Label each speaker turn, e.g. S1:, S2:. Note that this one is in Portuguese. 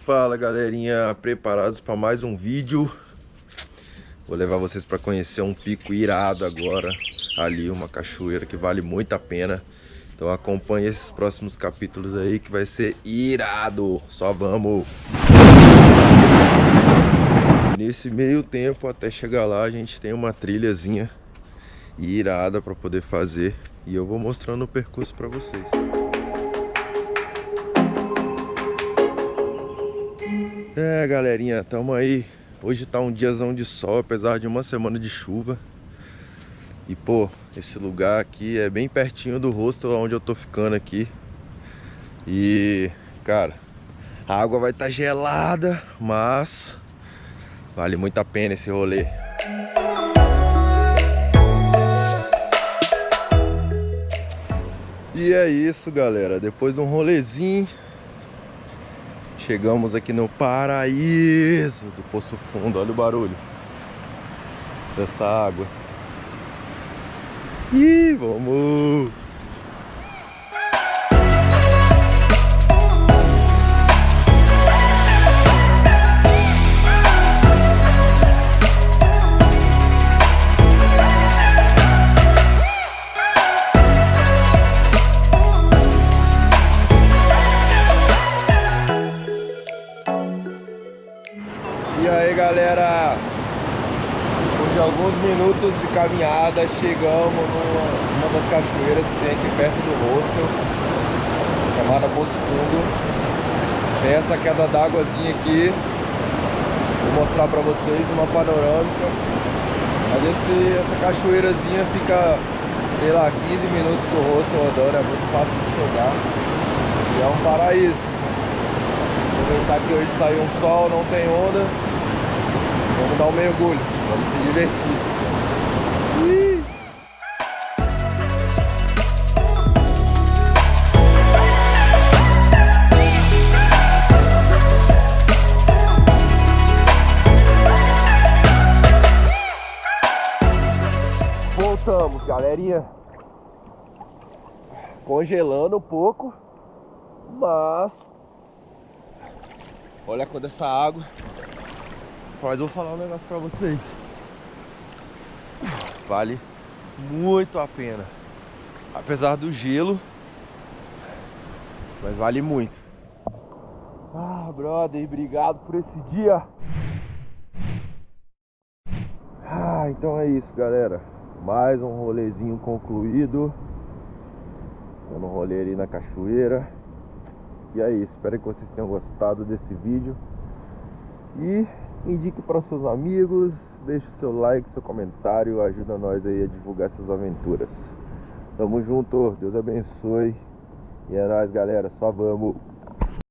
S1: Fala galerinha, preparados para mais um vídeo? Vou levar vocês para conhecer um pico irado agora. Ali uma cachoeira que vale muito a pena. Então acompanhe esses próximos capítulos aí que vai ser irado. Só vamos! Nesse meio tempo até chegar lá a gente tem uma trilhazinha irada para poder fazer. E eu vou mostrando o percurso para vocês. Galerinha, tamo aí. Hoje tá um diazão de sol, apesar de uma semana de chuva. E pô, esse lugar aqui é bem pertinho do hostel onde eu tô ficando aqui. E, cara, a água vai estar gelada, mas vale muito a pena esse rolê. E é isso, galera. Depois de um rolezinho, chegamos aqui no paraíso do Poço Fundo. Olha o barulho dessa água. E vamos! E aí galera, depois de alguns minutos de caminhada chegamos numa das cachoeiras que tem aqui perto do hostel, chamada Poço Fundo. Tem essa queda d'águazinha aqui, vou mostrar pra vocês uma panorâmica. Mas essa cachoeirazinha fica, sei lá, 15 minutos do hostel andando, é muito fácil de chegar. E é um paraíso. Aproveitar que hoje saiu um sol, não tem onda. Vamos dar um mergulho, vamos se divertir. Voltamos, galerinha. Congelando um pouco, mas olha a cor dessa água. Mas vou falar um negócio pra vocês. Vale muito a pena. Apesar do gelo, mas vale muito. Ah, brother, obrigado por esse dia. Então é isso, galera. Mais um rolezinho concluído. Dando um rolê ali na cachoeira. E é isso, espero que vocês tenham gostado desse vídeo. E indique para os seus amigos, deixe o seu like, seu comentário, ajuda nós aí a divulgar essas aventuras. Tamo junto, Deus abençoe. E é nóis, galera, só vamos!